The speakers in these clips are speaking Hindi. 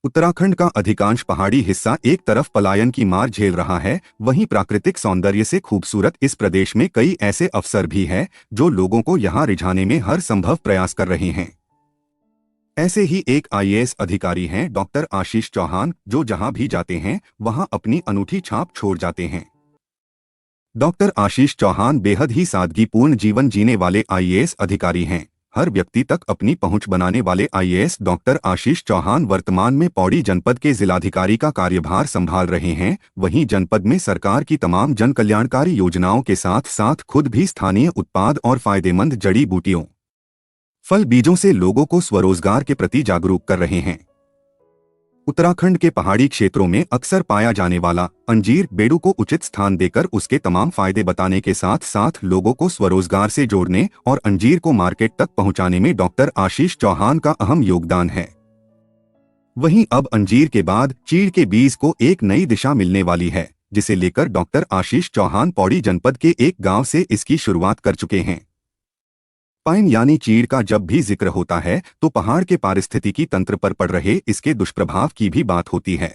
उत्तराखंड का अधिकांश पहाड़ी हिस्सा एक तरफ पलायन की मार झेल रहा है, वहीं प्राकृतिक सौंदर्य से खूबसूरत इस प्रदेश में कई ऐसे अवसर भी हैं जो लोगों को यहां रिझाने में हर संभव प्रयास कर रहे हैं। ऐसे ही एक आईएएस अधिकारी हैं डॉक्टर आशीष चौहान, जो जहां भी जाते हैं वहां अपनी अनूठी छाप छोड़ जाते हैं। डॉक्टर आशीष चौहान बेहद ही सादगीपूर्ण जीवन जीने वाले आईएएस अधिकारी हैं। हर व्यक्ति तक अपनी पहुंच बनाने वाले आईएएस डॉक्टर आशीष चौहान वर्तमान में पौड़ी जनपद के जिलाधिकारी का कार्यभार संभाल रहे हैं। वहीं जनपद में सरकार की तमाम जन कल्याणकारी योजनाओं के साथ साथ खुद भी स्थानीय उत्पाद और फायदेमंद जड़ी बूटियों, फल बीजों से लोगों को स्वरोजगार के प्रति जागरूक कर रहे हैं। उत्तराखंड के पहाड़ी क्षेत्रों में अक्सर पाया जाने वाला अंजीर बेडू को उचित स्थान देकर उसके तमाम फायदे बताने के साथ साथ लोगों को स्वरोजगार से जोड़ने और अंजीर को मार्केट तक पहुंचाने में डॉक्टर आशीष चौहान का अहम योगदान है। वहीं अब अंजीर के बाद चीड़ के बीज को एक नई दिशा मिलने वाली है, जिसे लेकर डॉक्टर आशीष चौहान पौड़ी जनपद के एक गांव से इसकी शुरुआत कर चुके हैं। पाइन यानी चीड़ का जब भी जिक्र होता है तो पहाड़ के पारिस्थितिकी तंत्र पर पड़ रहे इसके दुष्प्रभाव की भी बात होती है।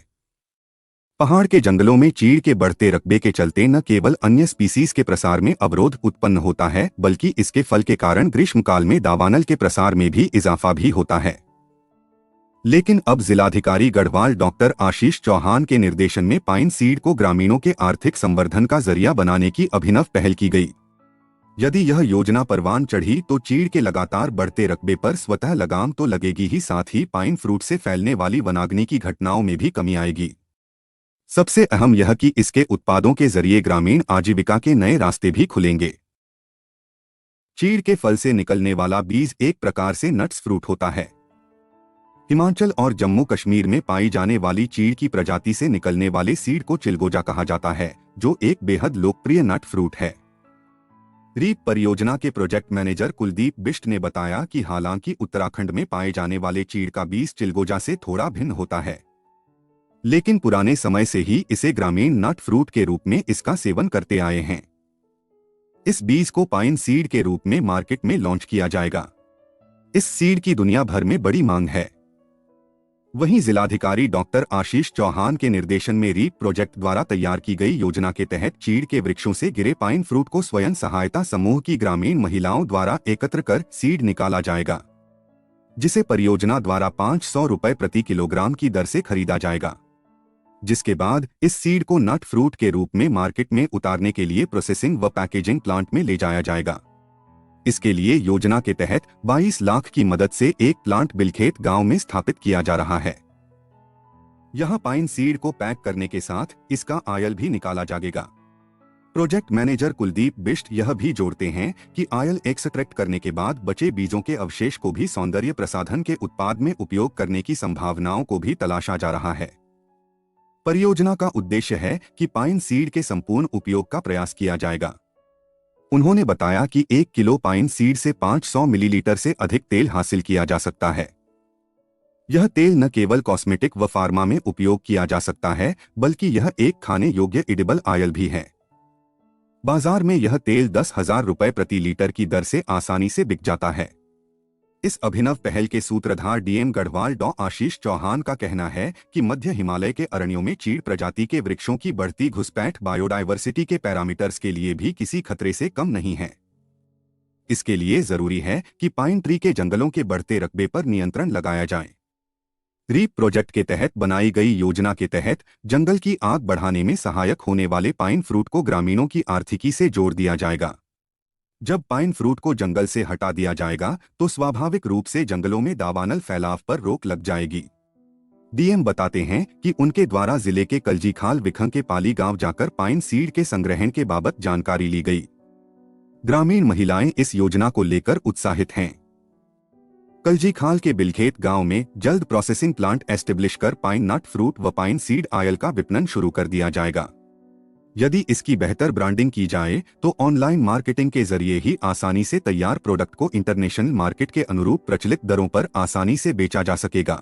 पहाड़ के जंगलों में चीड़ के बढ़ते रकबे के चलते न केवल अन्य स्पीसीज के प्रसार में अवरोध उत्पन्न होता है, बल्कि इसके फल के कारण ग्रीष्मकाल में दावानल के प्रसार में भी इजाफा भी होता है। लेकिन अब जिलाधिकारी गढ़वाल डॉक्टर आशीष चौहान के निर्देशन में पाइन सीड को ग्रामीणों के आर्थिक संवर्धन का जरिया बनाने की अभिनव पहल की गई। यदि यह योजना परवान चढ़ी तो चीड़ के लगातार बढ़ते रकबे पर स्वतः लगाम तो लगेगी ही, साथ ही पाइन फ्रूट से फैलने वाली वनाग्नि की घटनाओं में भी कमी आएगी। सबसे अहम यह कि इसके उत्पादों के जरिए ग्रामीण आजीविका के नए रास्ते भी खुलेंगे। चीड़ के फल से निकलने वाला बीज एक प्रकार से नट्स फ्रूट होता है। हिमाचल और जम्मू कश्मीर में पाई जाने वाली चीड़ की प्रजाति से निकलने वाले सीड को चिलगोजा कहा जाता है, जो एक बेहद लोकप्रिय नट फ्रूट है। रीप परियोजना के प्रोजेक्ट मैनेजर कुलदीप बिष्ट ने बताया कि हालांकि उत्तराखंड में पाए जाने वाले चीड़ का बीज चिलगोजा से थोड़ा भिन्न होता है, लेकिन पुराने समय से ही इसे ग्रामीण नट फ्रूट के रूप में इसका सेवन करते आए हैं। इस बीज को पाइन सीड के रूप में मार्केट में लॉन्च किया जाएगा। इस सीड की दुनिया भर में बड़ी मांग है। वहीं जिलाधिकारी डॉक्टर आशीष चौहान के निर्देशन में रीप प्रोजेक्ट द्वारा तैयार की गई योजना के तहत चीड़ के वृक्षों से गिरे पाइन फ्रूट को स्वयं सहायता समूह की ग्रामीण महिलाओं द्वारा एकत्र कर सीड निकाला जाएगा, जिसे परियोजना द्वारा 500 रुपए प्रति किलोग्राम की दर से खरीदा जाएगा। जिसके बाद इस सीड को नट फ्रूट के रूप में मार्केट में उतारने के लिए प्रोसेसिंग व पैकेजिंग प्लांट में ले जाया जाएगा। इसके लिए योजना के तहत 22 लाख की मदद से एक प्लांट बिलखेत गांव में स्थापित किया जा रहा है। यहां पाइन सीड को पैक करने के साथ इसका आयल भी निकाला जाएगा। प्रोजेक्ट मैनेजर कुलदीप बिष्ट यह भी जोड़ते हैं कि आयल एक्सट्रैक्ट करने के बाद बचे बीजों के अवशेष को भी सौंदर्य प्रसाधन के उत्पाद में उपयोग करने की संभावनाओं को भी तलाशा जा रहा है। परियोजना का उद्देश्य है कि पाइन सीड के संपूर्ण उपयोग का प्रयास किया जाएगा। उन्होंने बताया कि 1 किलो पाइन सीड से 500 मिलीलीटर से अधिक तेल हासिल किया जा सकता है। यह तेल न केवल कॉस्मेटिक व फार्मा में उपयोग किया जा सकता है, बल्कि यह एक खाने योग्य एडिबल ऑयल भी है। बाजार में यह तेल 10,000 रुपए प्रति लीटर की दर से आसानी से बिक जाता है। इस अभिनव पहल के सूत्रधार डीएम गढ़वाल डॉ आशीष चौहान का कहना है कि मध्य हिमालय के अरण्यों में चीड़ प्रजाति के वृक्षों की बढ़ती घुसपैठ बायोडायवर्सिटी के पैरामीटर्स के लिए भी किसी खतरे से कम नहीं है। इसके लिए जरूरी है कि पाइन ट्री के जंगलों के बढ़ते रकबे पर नियंत्रण लगाया जाए। रीप प्रोजेक्ट के तहत बनाई गई योजना के तहत जंगल की आग बढ़ाने में सहायक होने वाले पाइन फ्रूट को ग्रामीणों की आर्थिकी से जोड़ दिया जाएगा। जब पाइन फ्रूट को जंगल से हटा दिया जाएगा तो स्वाभाविक रूप से जंगलों में दावानल फैलाव पर रोक लग जाएगी। डीएम बताते हैं कि उनके द्वारा जिले के कलजीखाल विखंग के पाली गांव जाकर पाइन सीड के संग्रहण के बाबत जानकारी ली गई। ग्रामीण महिलाएं इस योजना को लेकर उत्साहित हैं। कलजीखाल के बिलखेत गांव में जल्द प्रोसेसिंग प्लांट एस्टेब्लिश कर पाइन नट फ्रूट व पाइन सीड ऑयल का विपणन शुरू कर दिया जाएगा। यदि इसकी बेहतर ब्रांडिंग की जाए तो ऑनलाइन मार्केटिंग के जरिए ही आसानी से तैयार प्रोडक्ट को इंटरनेशनल मार्केट के अनुरूप प्रचलित दरों पर आसानी से बेचा जा सकेगा।